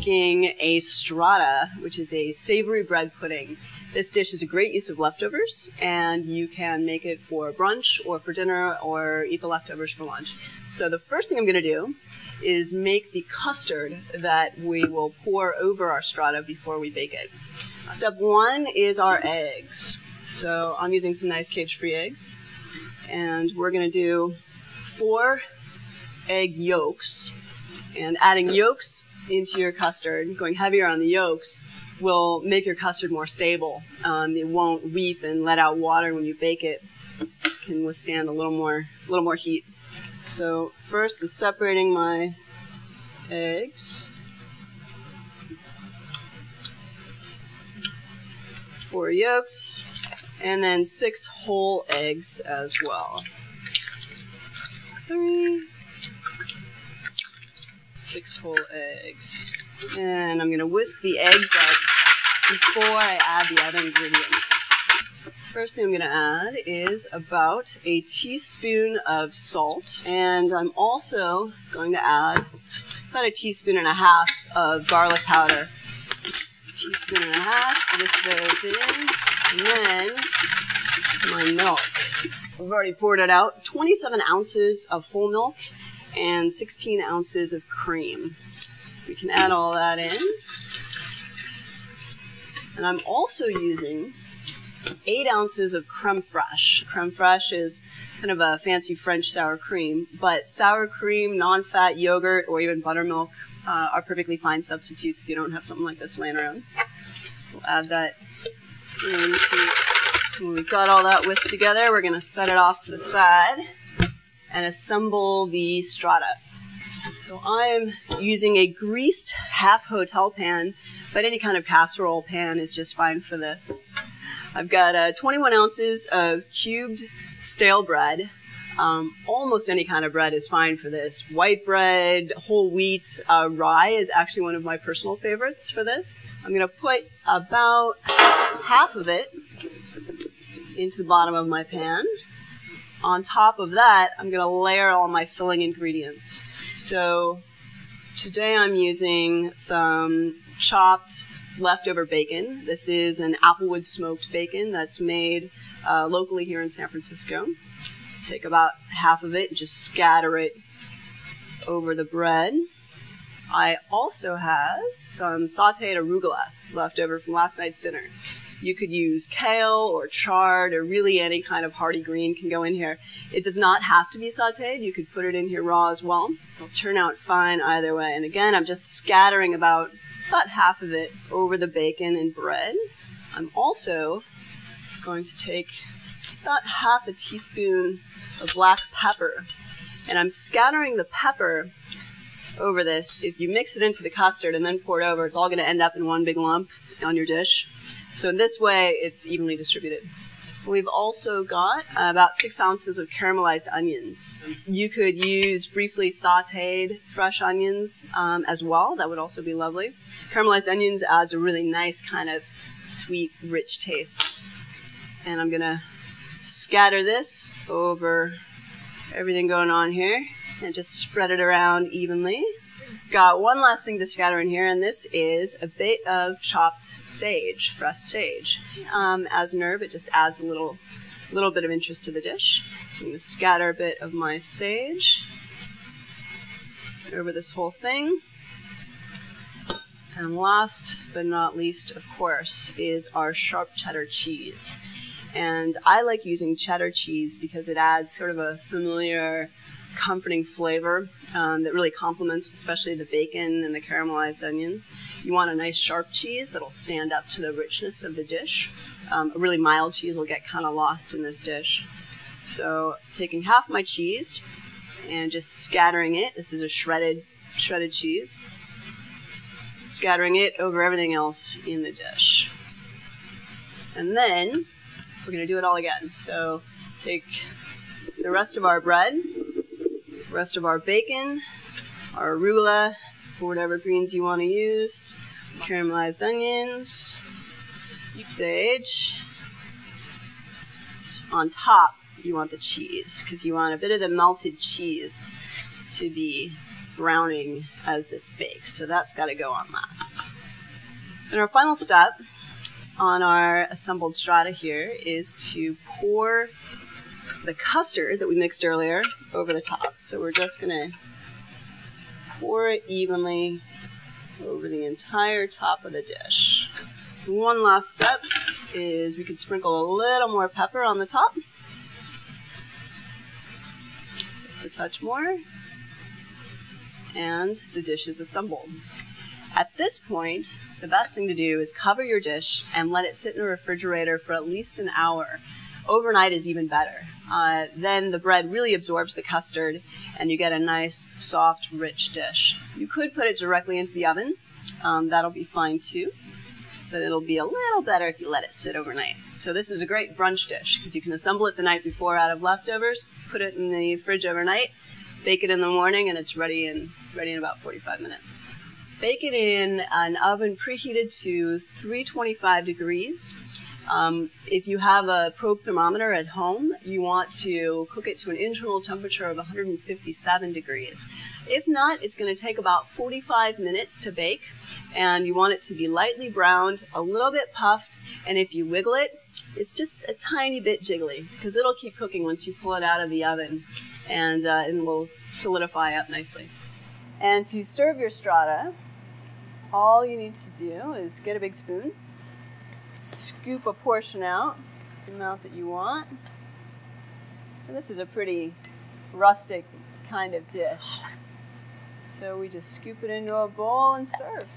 making a strata, which is a savory bread pudding. This dish is a great use of leftovers, and you can make it for brunch or for dinner or eat the leftovers for lunch. So the first thing I'm going to do is make the custard that we will pour over our strata before we bake it. Step one is our eggs. So I'm using some nice cage-free eggs, and we're going to do 4 egg yolks, and adding yolks into your custard, going heavier on the yolks, will make your custard more stable. It won't weep and let out water when you bake it. It can withstand a little more heat. So first is separating my eggs. 4 yolks, and then 6 whole eggs as well. 3, 6 whole eggs. And I'm going to whisk the eggs up before I add the other ingredients. First thing I'm going to add is about a teaspoon of salt, and I'm also going to add about a teaspoon and a half of garlic powder. Teaspoon and a half, whisk those in, and then my milk. I've already poured it out. 27 ounces of whole milk and 16 ounces of cream. We can add all that in. And I'm also using 8 ounces of creme fraiche. Creme fraiche is kind of a fancy French sour cream, but sour cream, non-fat yogurt, or even buttermilk are perfectly fine substitutes if you don't have something like this laying around. We'll add that into, when we've got all that whisked together, we're going to set it off to the side and assemble the strata. So I'm using a greased half hotel pan, but any kind of casserole pan is just fine for this. I've got 21 ounces of cubed stale bread. Almost any kind of bread is fine for this. White bread, whole wheat, rye is actually one of my personal favorites for this. I'm going to put about half of it into the bottom of my pan. On top of that, I'm going to layer all my filling ingredients. So today I'm using some chopped leftover bacon. This is an applewood smoked bacon that's made locally here in San Francisco. Take about half of it and just scatter it over the bread. I also have some sauteed arugula left over from last night's dinner. You could use kale or chard, or really any kind of hearty green can go in here. It does not have to be sauteed. You could put it in here raw as well. It'll turn out fine either way. And again, I'm just scattering about half of it over the bacon and bread. I'm also going to take about half a teaspoon of black pepper, and I'm scattering the pepper over this. If you mix it into the custard and then pour it over, it's all going to end up in one big lump on your dish. So in this way, it's evenly distributed. We've also got about 6 ounces of caramelized onions. You could use briefly sauteed fresh onions as well. That would also be lovely. Caramelized onions adds a really nice kind of sweet, rich taste. And I'm going to scatter this over everything going on here and just spread it around evenly. Got one last thing to scatter in here, and this is a bit of chopped sage, fresh sage. As an herb, it just adds a little bit of interest to the dish. So I'm going to scatter a bit of my sage over this whole thing. And last but not least, of course, is our sharp cheddar cheese. And I like using cheddar cheese because it adds sort of a familiar, comforting flavor that really complements especially the bacon and the caramelized onions. You want a nice sharp cheese that'll stand up to the richness of the dish. A really mild cheese will get kind of lost in this dish. So taking half my cheese and just scattering it. This is a shredded cheese. Scattering it over everything else in the dish. And then we're going to do it all again. So take the rest of our bread, the rest of our bacon, our arugula, or whatever greens you want to use, caramelized onions, sage. On top, you want the cheese, because you want a bit of the melted cheese to be browning as this bakes, so that's got to go on last. And our final step on our assembled strata here is to pour the custard that we mixed earlier over the top. So we're just going to pour it evenly over the entire top of the dish. One last step is we could sprinkle a little more pepper on the top. Just a touch more. And the dish is assembled. At this point, the best thing to do is cover your dish and let it sit in the refrigerator for at least an hour. Overnight is even better. Then the bread really absorbs the custard and you get a nice, soft, rich dish. You could put it directly into the oven. That'll be fine too. But it'll be a little better if you let it sit overnight. So this is a great brunch dish because you can assemble it the night before out of leftovers, put it in the fridge overnight, bake it in the morning, and it's ready in about 45 minutes. Bake it in an oven preheated to 325 degrees. If you have a probe thermometer at home, you want to cook it to an internal temperature of 157 degrees. If not, it's going to take about 45 minutes to bake, and you want it to be lightly browned, a little bit puffed, and if you wiggle it, it's just a tiny bit jiggly, because it'll keep cooking once you pull it out of the oven, and will solidify up nicely. And to serve your strata, all you need to do is get a big spoon, scoop a portion out, the amount that you want. And this is a pretty rustic kind of dish. So we just scoop it into a bowl and serve.